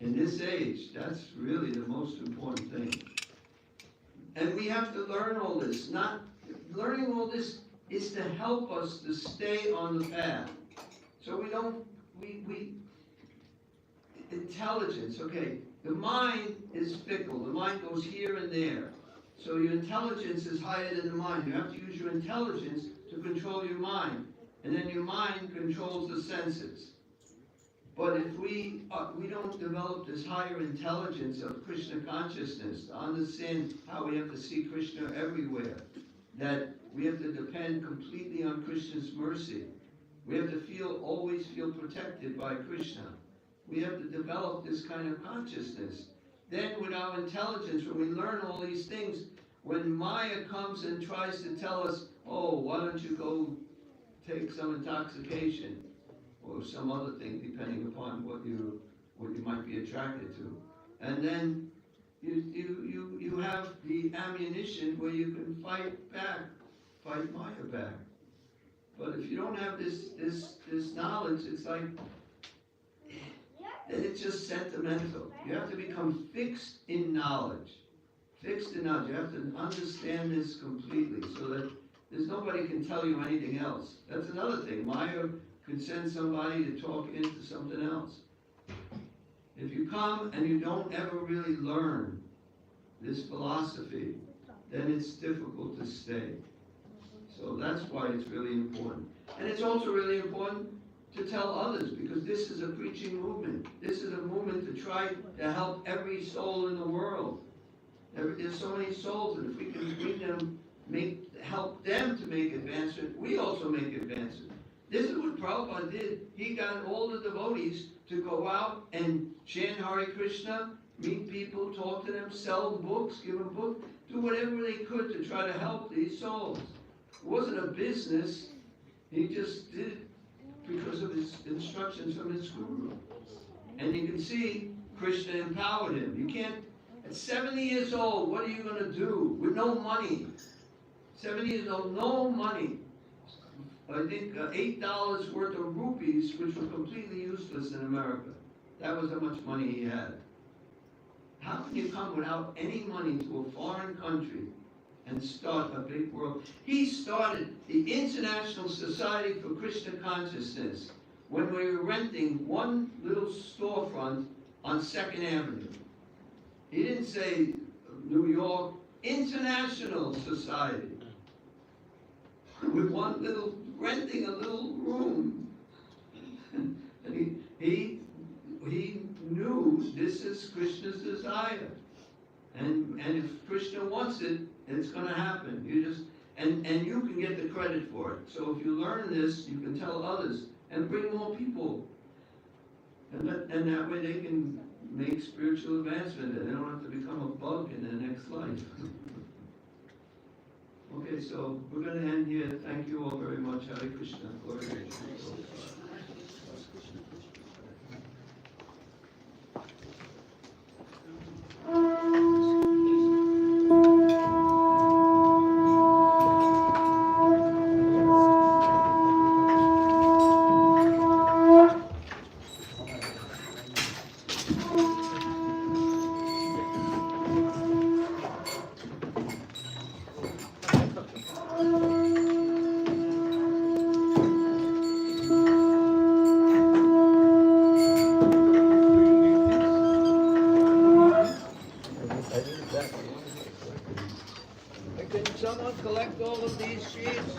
In this age, that's really the most important thing. And we have to learn all this. Learning all this is to help us to stay on the path. So intelligence, okay, the mind is fickle, the mind goes here and there. So your intelligence is higher than the mind. You have to use your intelligence to control your mind. And then your mind controls the senses. But if we don't develop this higher intelligence of Krishna consciousness, to understand how we have to see Krishna everywhere, that we have to depend completely on Krishna's mercy. We have to always feel protected by Krishna. We have to develop this kind of consciousness. Then with our intelligence, when we learn all these things, when Maya comes and tries to tell us, oh, why don't you go take some intoxication or some other thing, depending upon what you might be attracted to. And then you have the ammunition where you can fight Maya back. But if you don't have this knowledge, it's like, it's just sentimental. You have to become fixed in knowledge. Fixed in knowledge. You have to understand this completely so that there's nobody can tell you anything else. That's another thing. Maya can send somebody to talk into something else. If you come and you don't ever really learn this philosophy, then it's difficult to stay. So that's why it's really important. And it's also really important to tell others, because this is a preaching movement. This is a movement to try to help every soul in the world. There's so many souls, and if we can bring them, help them to make advancement, we also make advancement. This is what Prabhupada did. He got all the devotees to go out and chant Hare Krishna, meet people, talk to them, sell books, give them books, do whatever they could to try to help these souls. It wasn't a business. He just did it because of his instructions from his guru. And you can see Krishna empowered him. You can't, at 70 years old, what are you going to do with no money? 70 years old, no money. I think $8 worth of rupees, which were completely useless in America. That was how much money he had. How can you come without any money to a foreign country and start a big world? He started the International Society for Krishna Consciousness when we were renting one little storefront on 2nd Avenue. He didn't say New York, International Society. With renting a little room. And he knew this is Krishna's desire. And if Krishna wants it, it's going to happen. And you can get the credit for it. So if you learn this, you can tell others and bring more people. And that way they can make spiritual advancement and they don't have to become a bug in their next life. Okay, so we're going to end here. Thank you all very much. Hare Krishna. Glory to Krishna. Can someone collect all of these sheets?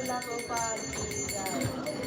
जय Prabhupada ki jai.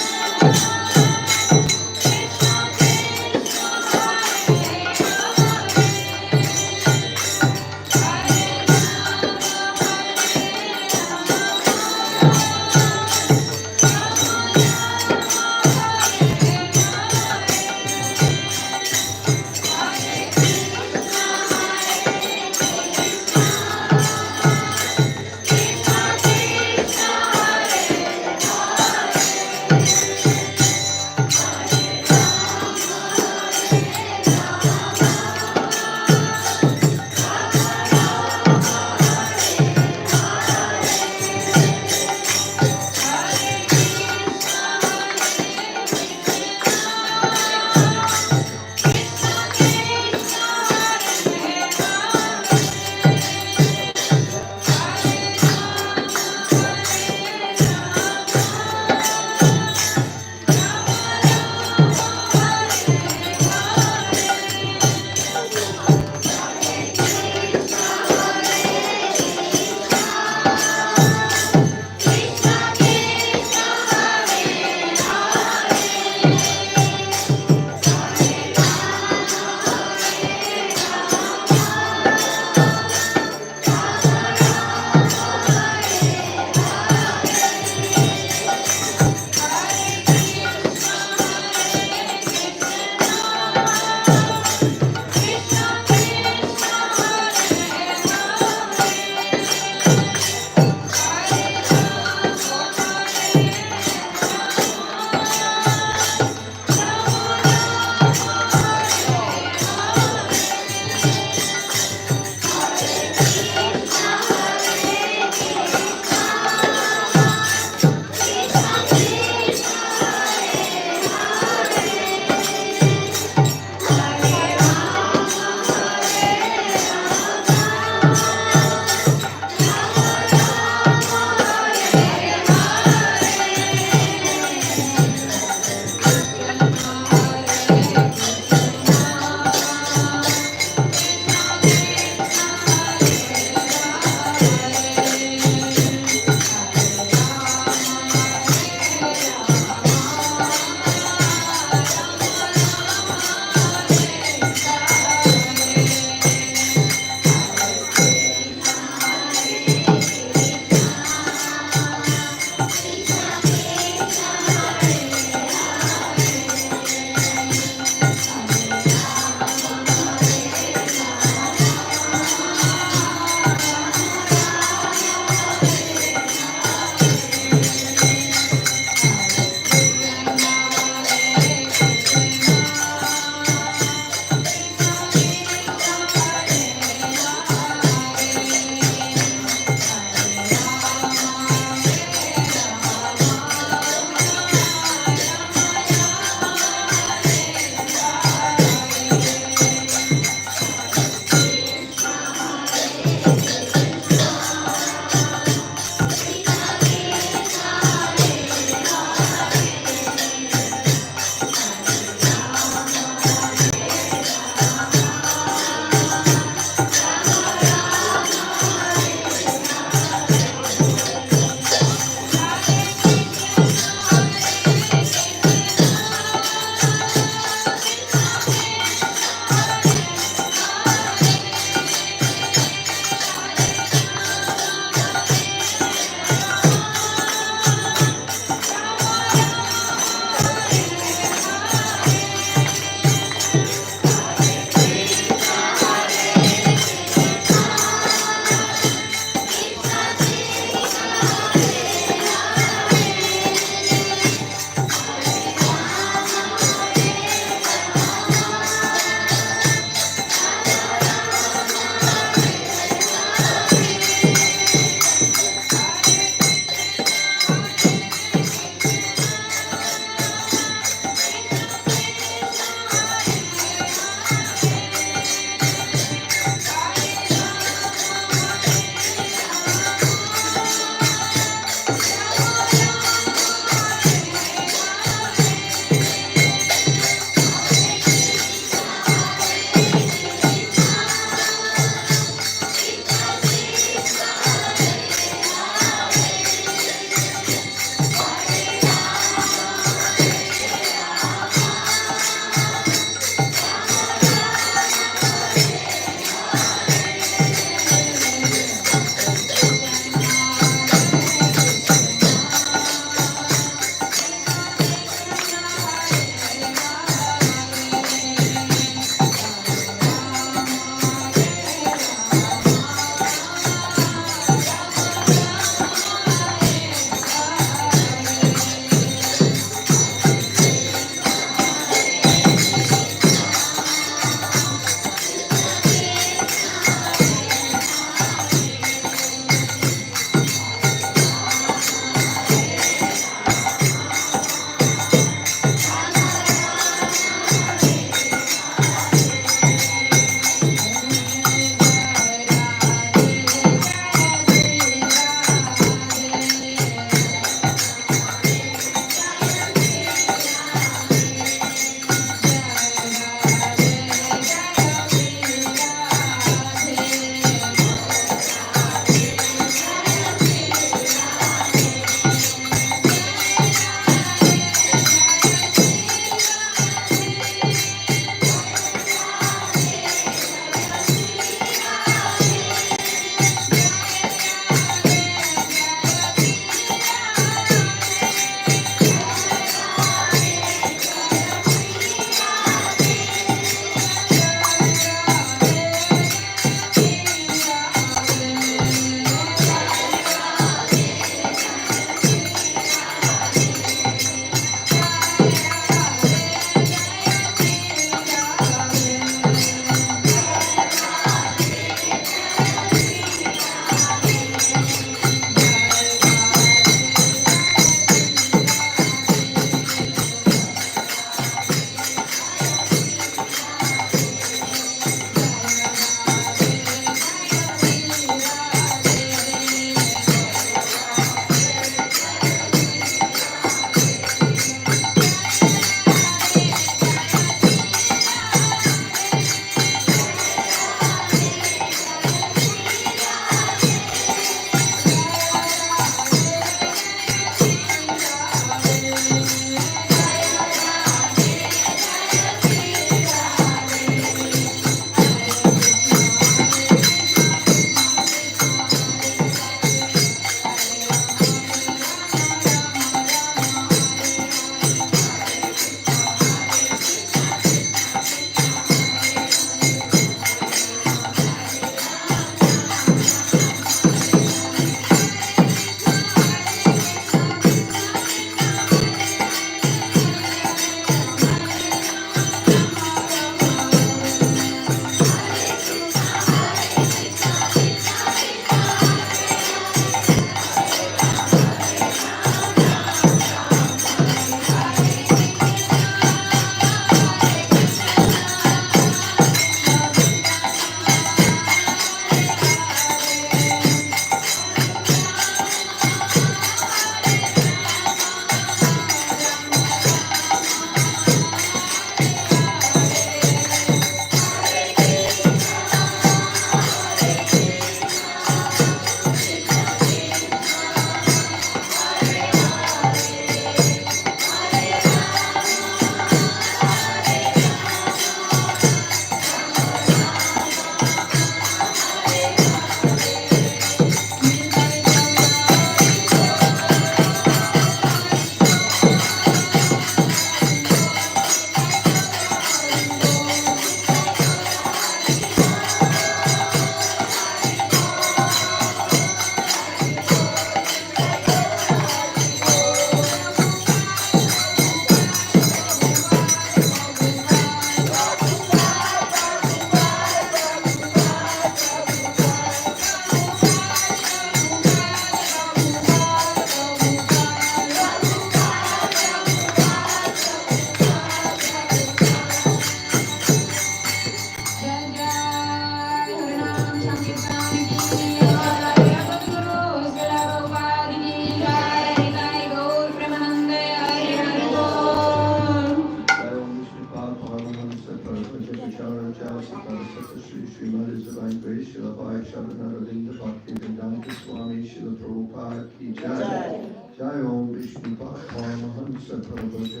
Mohan Prabhuji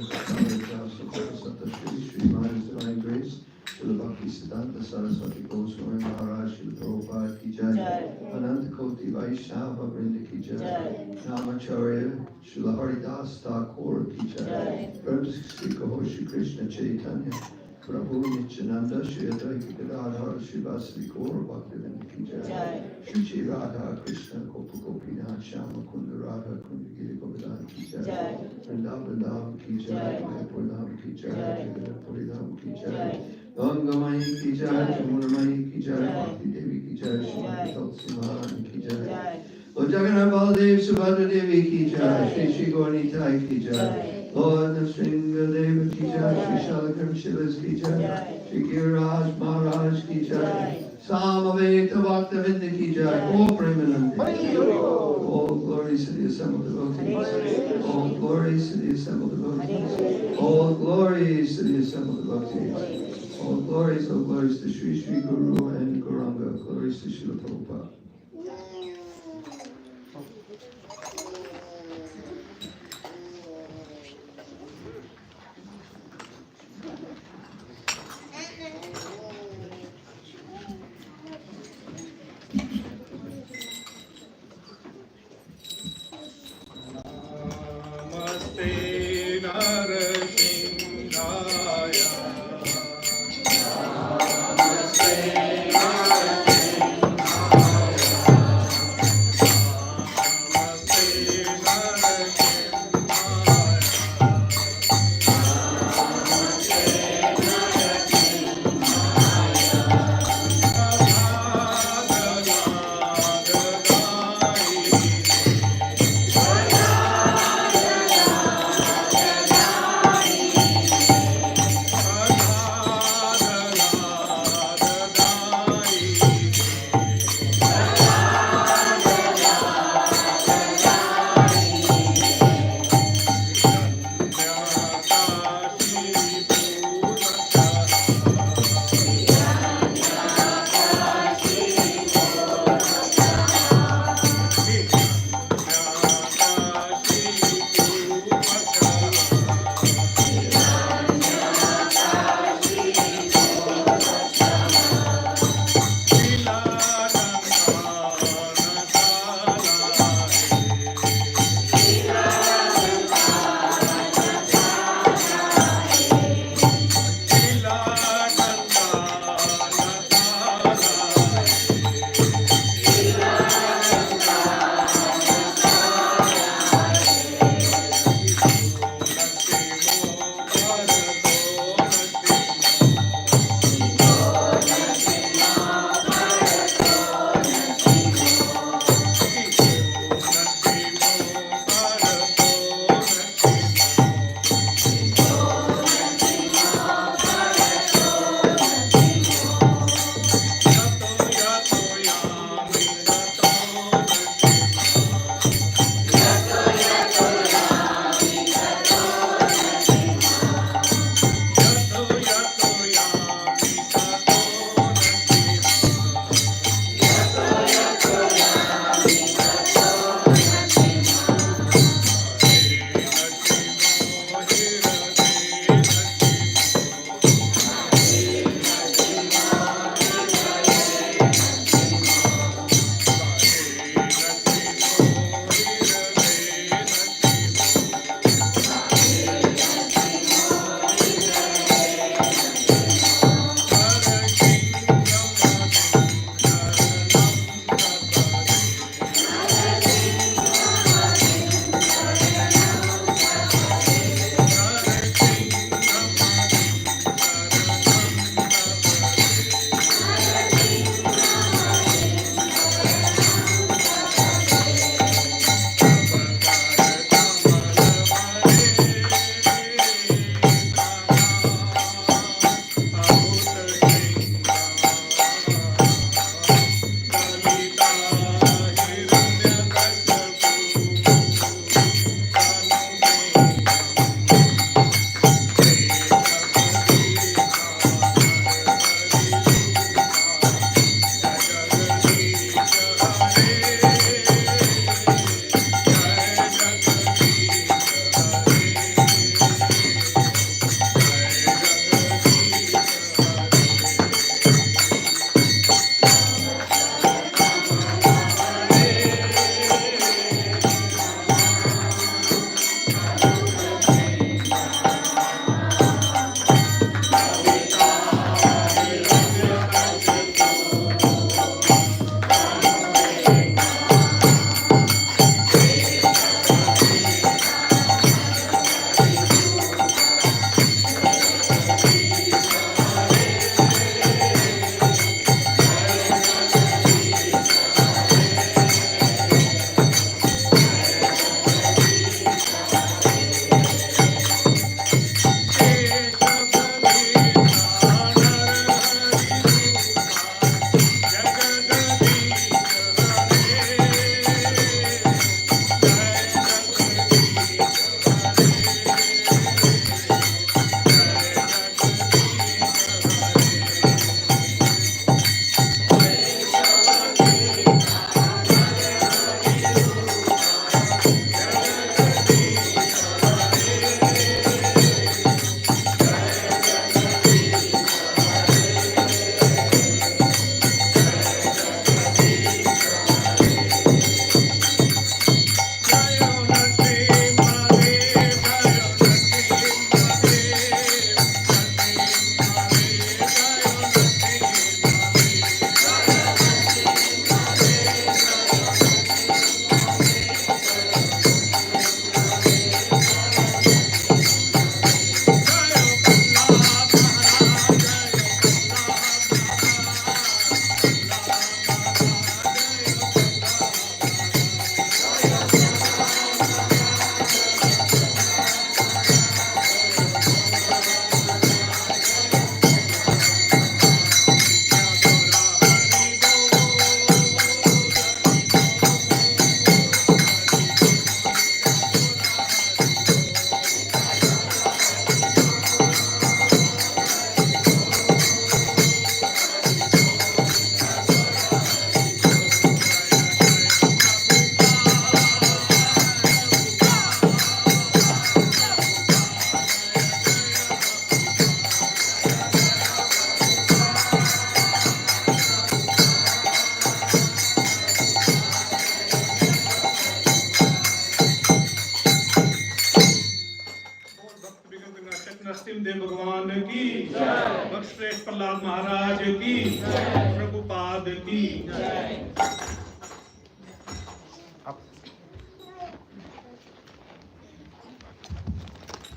Divine Grace, Srila Bhaktisiddhanta Saraswati Goswami Maharaj, Srila Prabhupada ki jai, Ananta Koti Vaishnava Vrinda ki jai, Namacharya, Srila Haridas Thakur ki jai, Prabhupada Shri Krishna Chaitanya, Prabhu Nityananda, Shri Advaita Gadadhar, Shri Vasari Gaura Bhaktivedanta ki jai, Shri Shri Radha Krishna Gopa Gopinath Shama Kunda Radha Kunda Giri Govardhana ki jai, Vrindavan ki jai, Mayapur Dham ki jai, Jagannathpuri Dham ki jai, Ganga Mai ki jai, Jamuna Mai ki jai, Bhakti Devi ki jai, Shri Tulsi Maharani ki jai, Lord Jagannath Baladev Subhadra Devi ki jai, Shri Shri Gauranitai ki jai, Lord Nrsimha Deva ki jai, Shri Shalakram Shilas ki jai, Shri Giriraj Maharaj ki jai, Samaveta Bhaktivedanta ki jai, All Premanande. All glories to the assembled devotees. All glories to the assembled devotees. All glories to the assembled devotees. All glories to Sri Sri Guru and Gauranga. Glories to Srila Prabhupada. नाटक नरसिंहदेव भगवान की और श्रेष्ठ प्रहलाद महाराज की प्रभुपाद की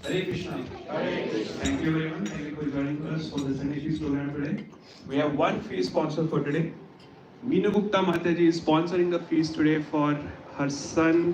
Hare Krishna. Thank you everyone. Thank you for joining us for the Sunday Feast program today. We have one feast sponsor for today. Meena Gupta Mataji is sponsoring the feast today for her son.